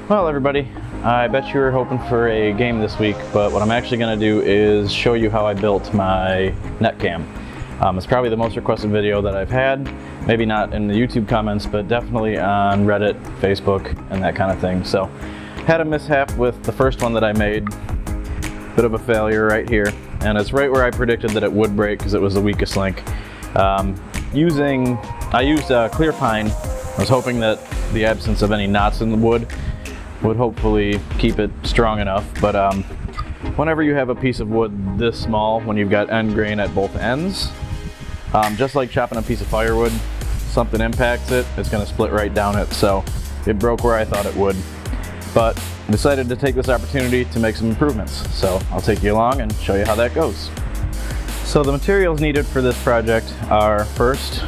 Well, everybody, I bet you were hoping for a game this week, but what I'm actually going to do is show you how I built my net cam. It's probably the most requested video that I've had, maybe not in the YouTube comments, but definitely on Reddit, Facebook, and that kind of thing. So, had a mishap with the first one that I made, bit of a failure right here, and it's right where I predicted that it would break because it was the weakest link. I used clear pine. I was hoping that the absence of any knots in the wood would hopefully keep it strong enough, but whenever you have a piece of wood this small, when you've got end grain at both ends, just like chopping a piece of firewood, something impacts it, it's going to split right down it. So it broke where I thought it would, but I decided to take this opportunity to make some improvements. So I'll take you along and show you how that goes. So the materials needed for this project are, first,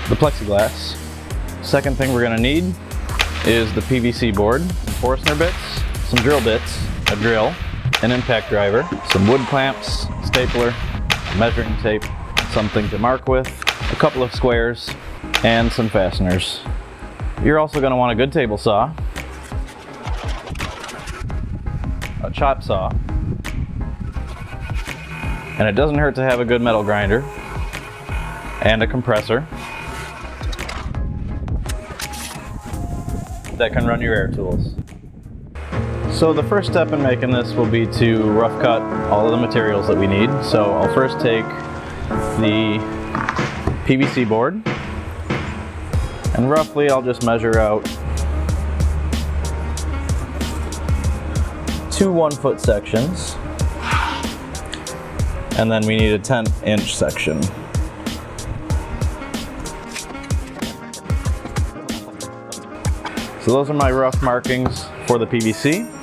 the plexiglass. Second thing we're going to need is the PVC board, some Forstner bits, some drill bits, a drill, an impact driver, some wood clamps, stapler, measuring tape, something to mark with, a couple of squares, and some fasteners. You're also going to want a good table saw, a chop saw, and it doesn't hurt to have a good metal grinder, and a compressor that can run your air tools. So the first step in making this will be to rough cut all of the materials that we need. So I'll first take the PVC board, and roughly I'll just measure out 2 1-foot sections, and then we need a 10-inch section. So those are my rough markings for the PVC.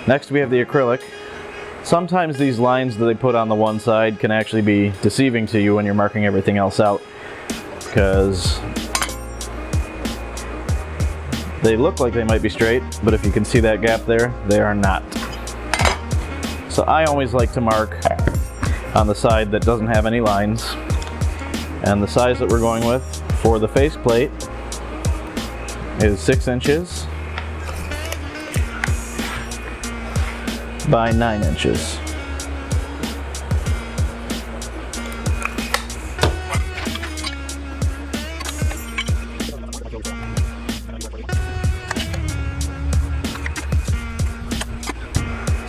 Next we have the acrylic. Sometimes these lines that they put on the one side can actually be deceiving to you when you're marking everything else out, because they look like they might be straight, but if you can see that gap there, they are not. So I always like to mark on the side that doesn't have any lines, and the size that we're going with for the faceplate is 6 inches by 9 inches.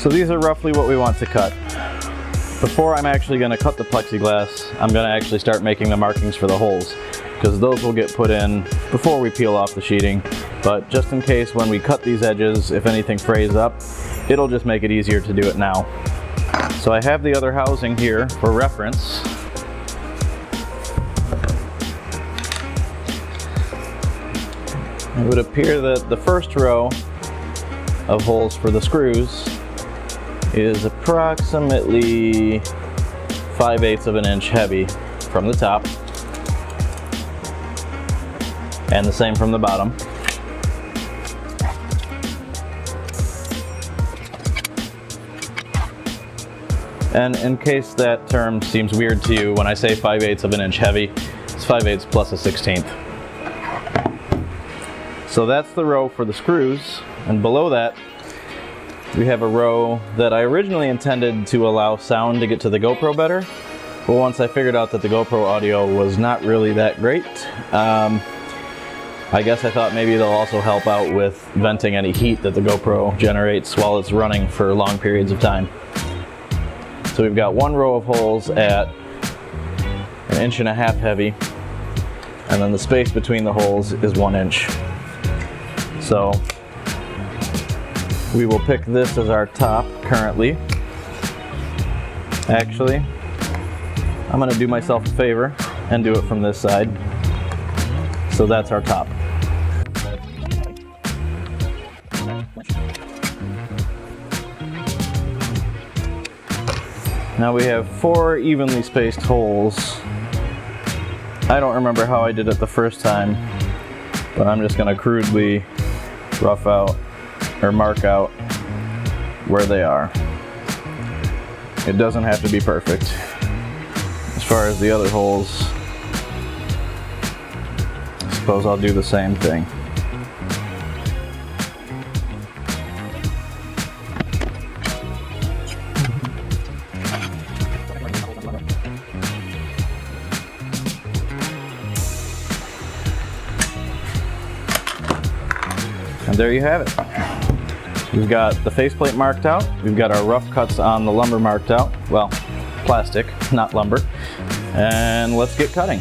So these are roughly what we want to cut. Before I'm actually going to cut the plexiglass, I'm going to actually start making the markings for the holes, because those will get put in before we peel off the sheeting. But just in case when we cut these edges, if anything frays up, it'll just make it easier to do it now. So I have the other housing here for reference. It would appear that the first row of holes for the screws is approximately 5/8 of an inch heavy from the top, and the same from the bottom. And in case that term seems weird to you, when I say 5/8 of an inch heavy, it's 5/8 plus a 1/16. So that's the row for the screws, and below that we have a row that I originally intended to allow sound to get to the GoPro better, but once I figured out that the GoPro audio was not really that great, I guess I thought maybe they'll also help out with venting any heat that the GoPro generates while it's running for long periods of time. So we've got one row of holes at 1.5 inches heavy, and then the space between the holes is 1 inch. So we will pick this as our top currently. Actually, I'm going to do myself a favor and do it from this side. So that's our top. Now we have 4 evenly spaced holes. I don't remember how I did it the first time, but I'm just going to crudely rough out or mark out where they are. It doesn't have to be perfect. As far as the other holes, I suppose I'll do the same thing. And there you have it. We've got the faceplate marked out. We've got our rough cuts on the lumber marked out. Well, plastic, not lumber. And let's get cutting.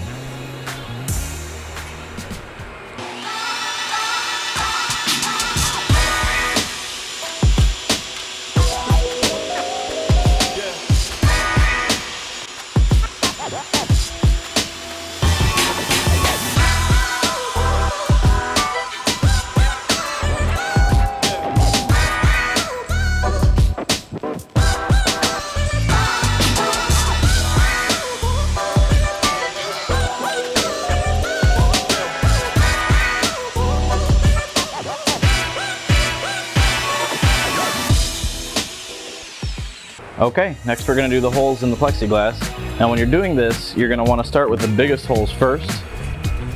Okay, next we're going to do the holes in the plexiglass. Now when you're doing this, you're going to want to start with the biggest holes first,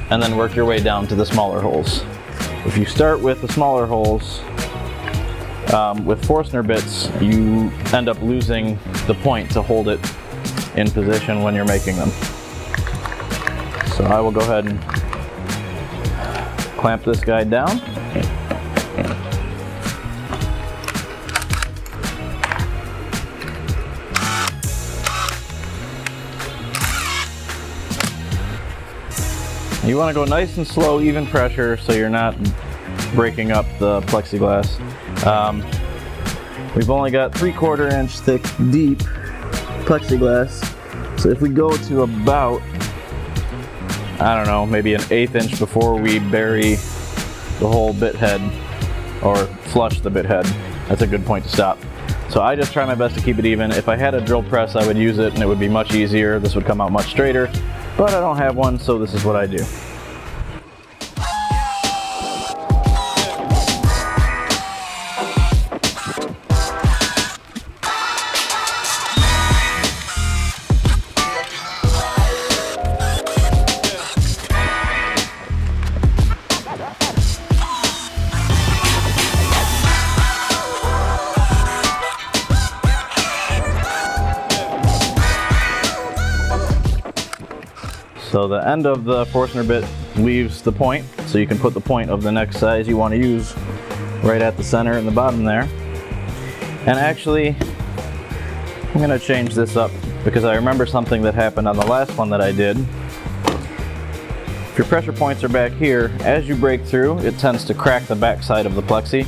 and then work your way down to the smaller holes. If you start with the smaller holes, with Forstner bits, you end up losing the point to hold it in position when you're making them. So I will go ahead and clamp this guy down. You want to go nice and slow, even pressure, so you're not breaking up the plexiglass. We've only got 3/4 inch thick deep plexiglass, so if we go to about, I don't know, maybe an 1/8 inch before we bury the whole bit head, or flush the bit head, that's a good point to stop. So I just try my best to keep it even. If I had a drill press, I would use it and it would be much easier. This would come out much straighter. But I don't have one, so this is what I do. So the end of the Forstner bit leaves the point, so you can put the point of the next size you want to use right at the center and the bottom there. And actually, I'm going to change this up because I remember something that happened on the last one that I did. If your pressure points are back here, as you break through, it tends to crack the back side of the plexi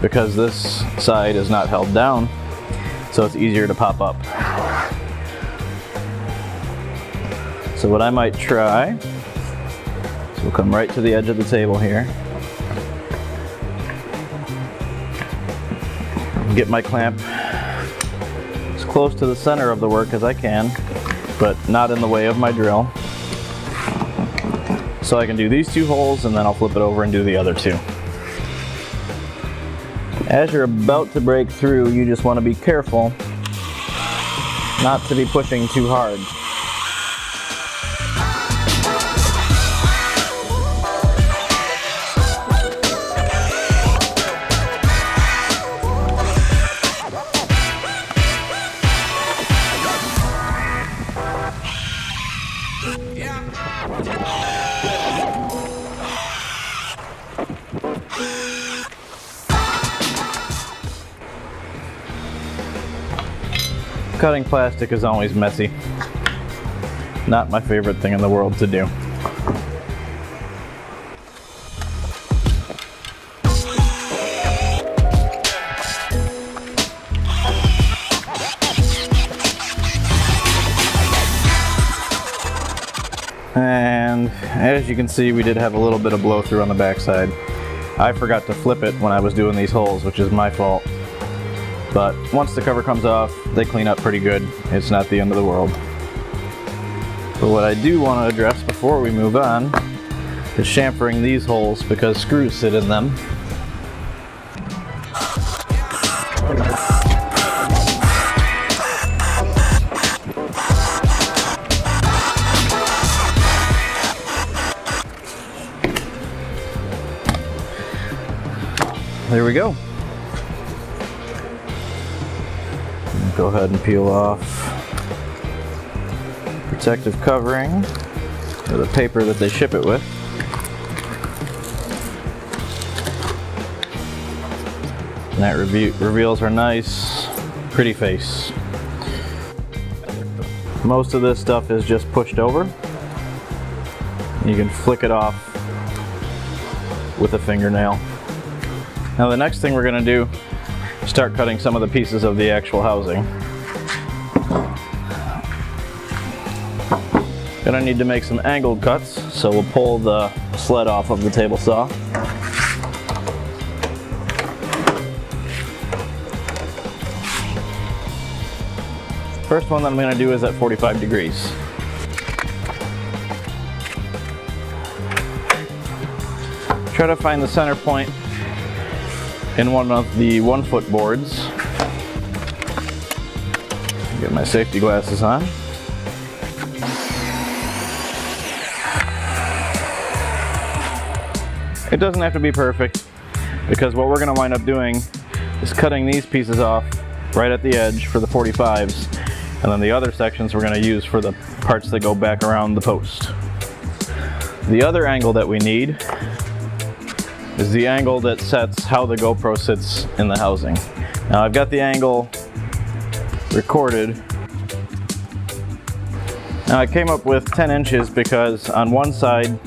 because this side is not held down, so it's easier to pop up. So what I might try, so we'll come right to the edge of the table here. Get my clamp as close to the center of the work as I can, but not in the way of my drill. So I can do these 2 holes and then I'll flip it over and do the other 2. As you're about to break through, you just want to be careful not to be pushing too hard. Cutting plastic is always messy. Not my favorite thing in the world to do. And as you can see, we did have a little bit of blow through on the backside. I forgot to flip it when I was doing these holes, which is my fault. But once the cover comes off, they clean up pretty good. It's not the end of the world. But what I do want to address before we move on is chamfering these holes because screws sit in them. There we go. Go ahead and peel off protective covering or the paper that they ship it with. And that reveals our nice, pretty face. Most of this stuff is just pushed over. You can flick it off with a fingernail. Now the next thing we're going to do is start cutting some of the pieces of the actual housing. Gonna need to make some angled cuts, so we'll pull the sled off of the table saw. First one that I'm going to do is at 45 degrees. Try to find the center point in one of the 1-foot boards. Get my safety glasses on. It doesn't have to be perfect, because what we're going to wind up doing is cutting these pieces off right at the edge for the 45s. And then the other sections we're going to use for the parts that go back around the post. The other angle that we need is the angle that sets how the GoPro sits in the housing. Now I've got the angle recorded. Now I came up with 10 inches because on one side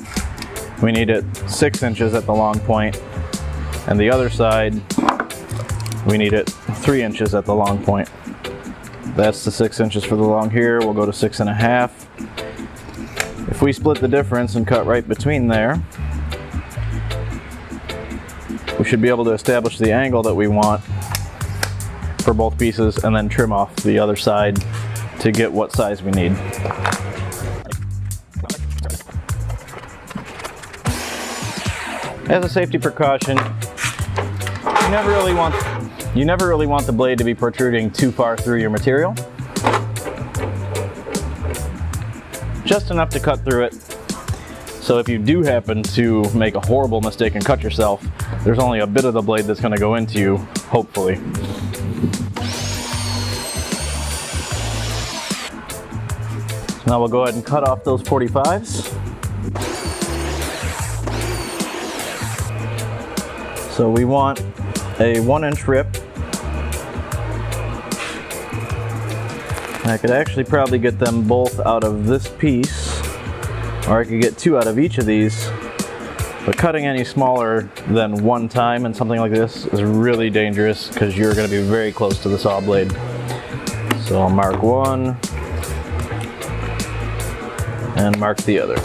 we need it 6 inches at the long point, and the other side we need it 3 inches at the long point. That's the 6 inches for the long here. We'll go to 6.5. If we split the difference and cut right between there, we should be able to establish the angle that we want for both pieces and then trim off the other side to get what size we need. As a safety precaution, you never really want the blade to be protruding too far through your material. Just enough to cut through it. So if you do happen to make a horrible mistake and cut yourself, there's only a bit of the blade that's going to go into you, hopefully. So now we'll go ahead and cut off those 45s. So we want a 1-inch rip. I could actually probably get them both out of this piece, or I could get 2 out of each of these, but cutting any smaller than 1 time in something like this is really dangerous because you're going to be very close to the saw blade. So I'll mark 1 and mark the other.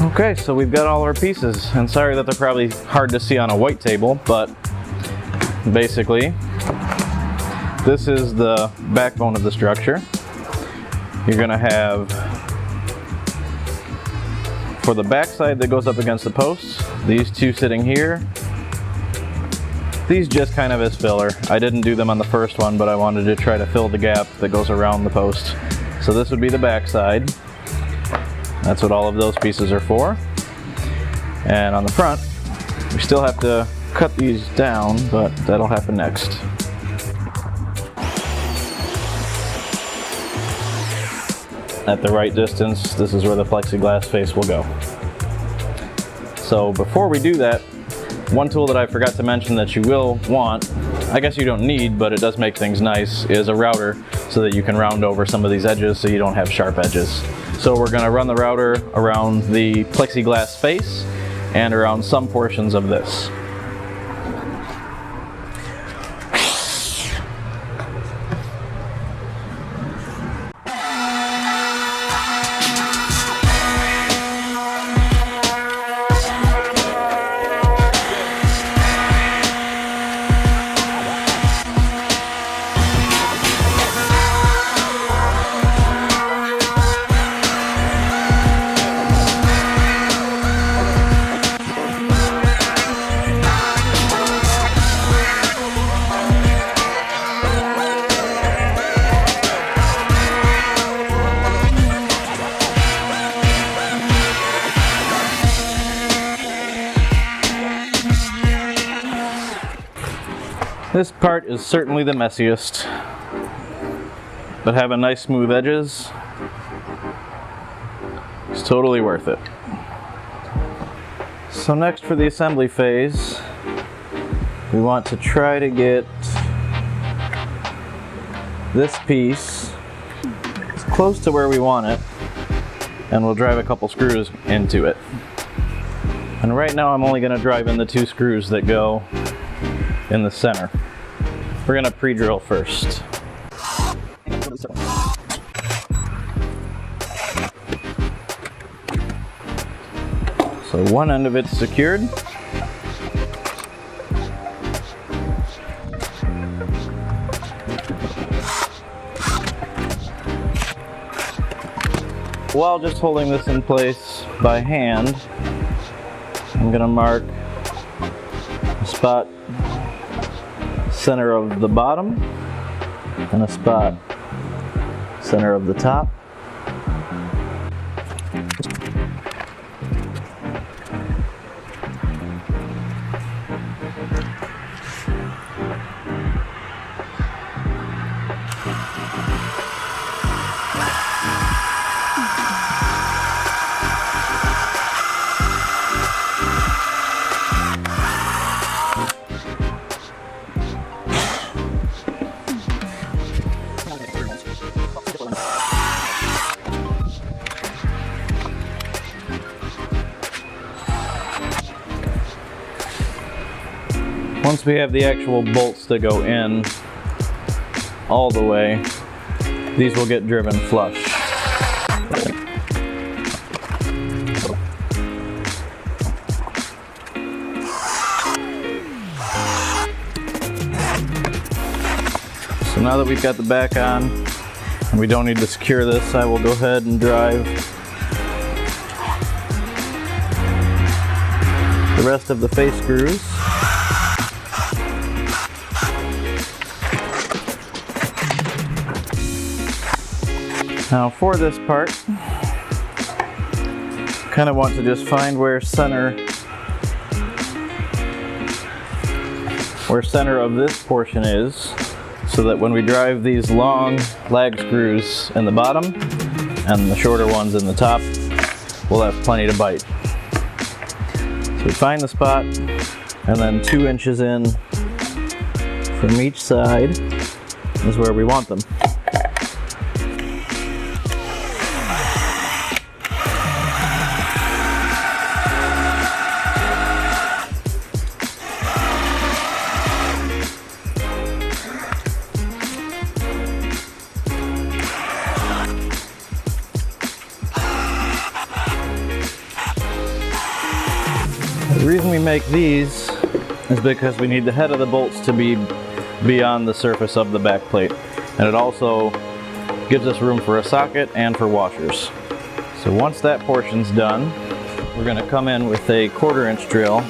Okay, so we've got all our pieces, and sorry that they're probably hard to see on a white table, but basically this is the backbone of the structure. You're going to have, for the back side that goes up against the posts, these 2 sitting here. These just kind of as filler. I didn't do them on the first one, but I wanted to try to fill the gap that goes around the post. So this would be the back side. That's what all of those pieces are for. And on the front, we still have to cut these down, but that'll happen next. At the right distance, this is where the plexiglass face will go. So before we do that, one tool that I forgot to mention that you will want, I guess you don't need, but it does make things nice, is a router so that you can round over some of these edges so you don't have sharp edges. So we're going to run the router around the plexiglass face and around some portions of this. This part is certainly the messiest, but having nice smooth edges is totally worth it. So next for the assembly phase, we want to try to get this piece as close to where we want it, and we'll drive a couple screws into it. And right now I'm only going to drive in the 2 screws that go in the center. We're going to pre-drill first. So one end of it's secured. While just holding this in place by hand, I'm going to mark a spot center of the bottom and a spot center of the top. Once we have the actual bolts that go in all the way, these will get driven flush. So now that we've got the back on and we don't need to secure this, I will go ahead and drive the rest of the face screws. Now for this part, kind of want to just find where center of this portion is, so that when we drive these long lag screws in the bottom and the shorter ones in the top, we'll have plenty to bite. So we find the spot, and then 2 inches in from each side is where we want them. The reason we make these is because we need the head of the bolts to be beyond the surface of the back plate, and it also gives us room for a socket and for washers. So once that portion's done, we're going to come in with a 1/4 inch drill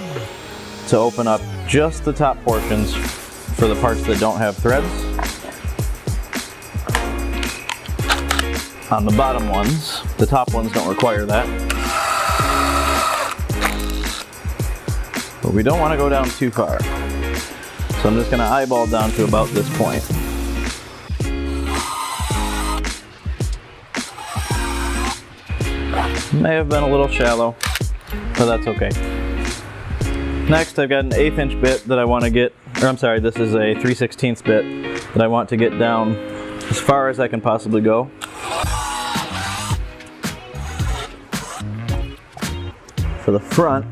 to open up just the top portions for the parts that don't have threads. On the bottom ones, the top ones don't require that. But we don't want to go down too far. So I'm just going to eyeball down to about this point. May have been a little shallow, but that's okay. Next, I've got an 1/8 inch bit that I want to get, or I'm sorry, this is a 3/16 bit that I want to get down as far as I can possibly go. For the front,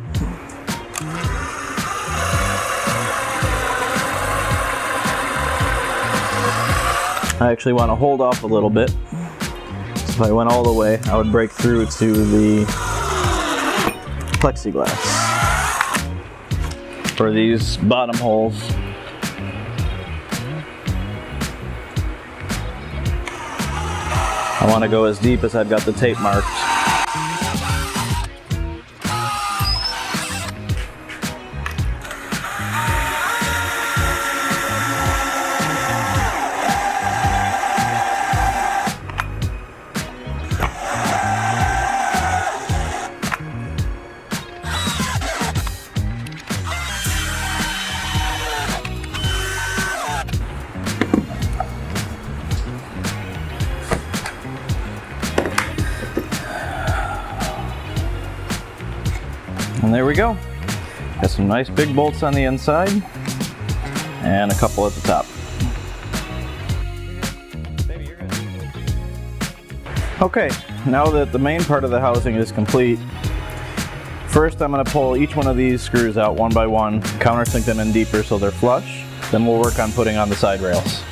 I actually want to hold off a little bit. So if I went all the way, I would break through to the plexiglass. For these bottom holes, I want to go as deep as I've got the tape marked. And there we go. Got some nice big bolts on the inside and a couple at the top. Okay, now that the main part of the housing is complete, first I'm going to pull each one of these screws out one by one, countersink them in deeper so they're flush, then we'll work on putting on the side rails.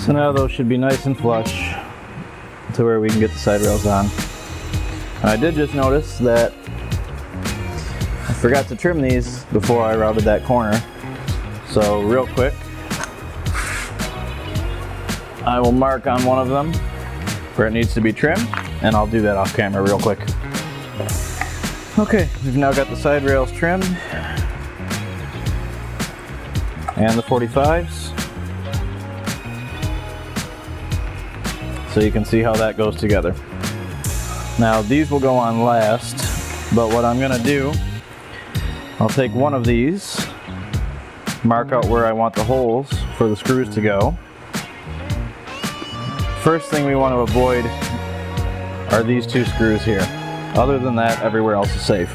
So now those should be nice and flush to where we can get the side rails on. And I did just notice that I forgot to trim these before I routed that corner. So real quick, I will mark on one of them where it needs to be trimmed, and I'll do that off camera real quick. Okay, we've now got the side rails trimmed and the 45s. So you can see how that goes together. Now these will go on last, but what I'm gonna do, I'll take one of these, mark out where I want the holes for the screws to go. First thing we want to avoid are these two screws here. Other than that, everywhere else is safe.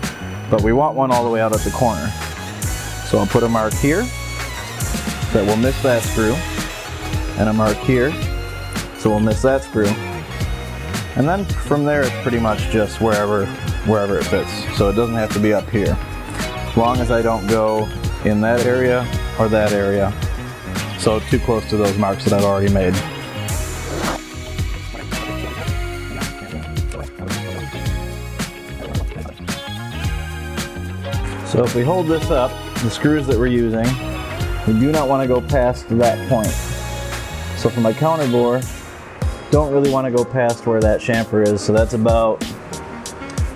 But we want one all the way out at the corner. So I'll put a mark here that will miss that screw, and a mark here so we'll miss that screw. And then from there it's pretty much just wherever it fits. So it doesn't have to be up here. As long as I don't go in that area or that area. So too close to those marks that I've already made. So if we hold this up, the screws that we're using, we do not want to go past that point. So for my counter bore, don't really want to go past where that chamfer is, so that's about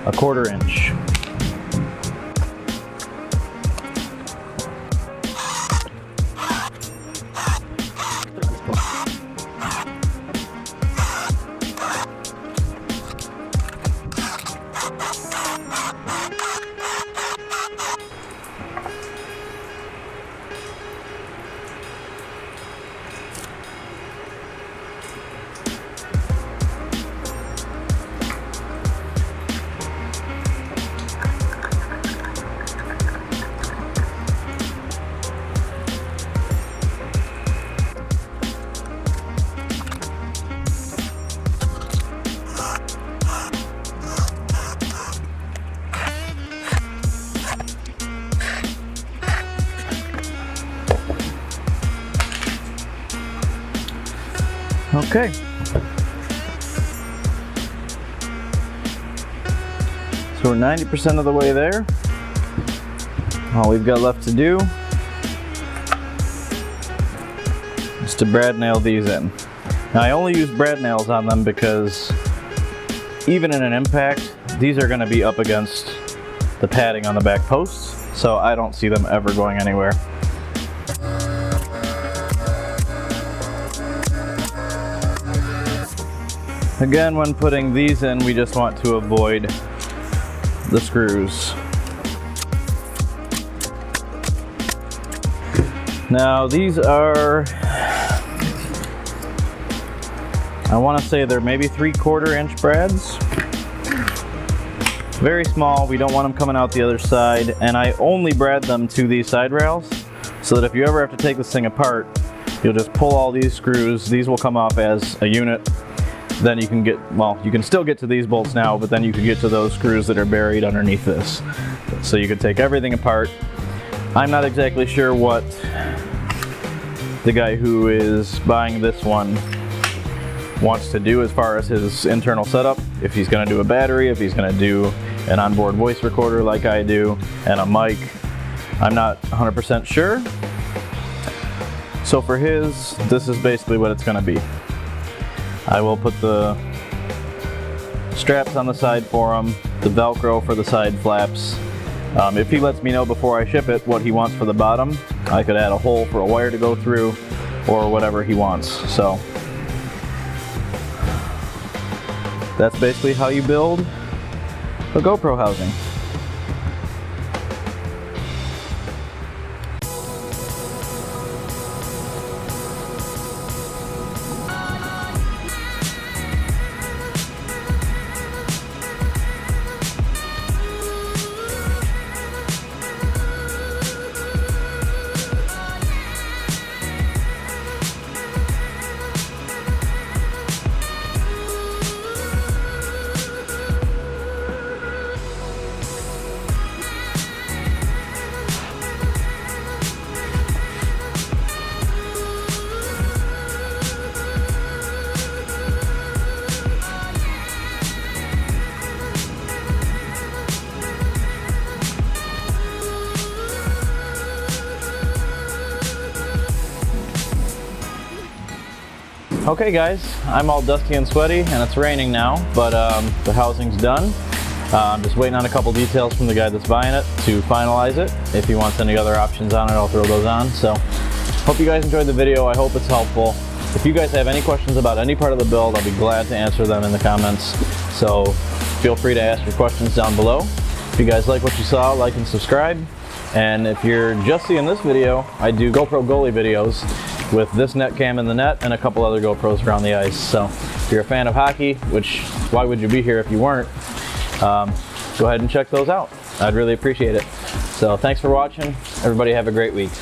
a 1/4 inch. Okay. So we're 90% of the way there. All we've got left to do is to brad nail these in. Now I only use brad nails on them because even in an impact, these are going to be up against the padding on the back posts, so I don't see them ever going anywhere. Again, when putting these in, we just want to avoid the screws. Now these are, I want to say they're maybe 3/4 inch brads. Very small, we don't want them coming out the other side, and I only brad them to these side rails so that if you ever have to take this thing apart, you'll just pull all these screws. These will come off as a unit. Then you can get, well, you can still get to these bolts now, but then you can get to those screws that are buried underneath this. So you can take everything apart. I'm not exactly sure what the guy who is buying this one wants to do as far as his internal setup. If he's going to do a battery, if he's going to do an onboard voice recorder like I do, and a mic. I'm not 100% sure. So for his, this is basically what it's going to be. I will put the straps on the side for them, the Velcro for the side flaps. If he lets me know before I ship it what he wants for the bottom, I could add a hole for a wire to go through or whatever he wants. So that's basically how you build a GoPro housing. Okay guys, I'm all dusty and sweaty and it's raining now, but the housing's done. I'm just waiting on a couple details from the guy that's buying it to finalize it. If he wants any other options on it, I'll throw those on. So, hope you guys enjoyed the video. I hope it's helpful. If you guys have any questions about any part of the build, I'll be glad to answer them in the comments. So, feel free to ask your questions down below. If you guys like what you saw, like and subscribe. And if you're just seeing this video, I do GoPro Goalie videos with this net cam in the net and a couple other GoPros around the ice. So if you're a fan of hockey, which why would you be here if you weren't, go ahead and check those out. I'd really appreciate it. So thanks for watching. Everybody have a great week.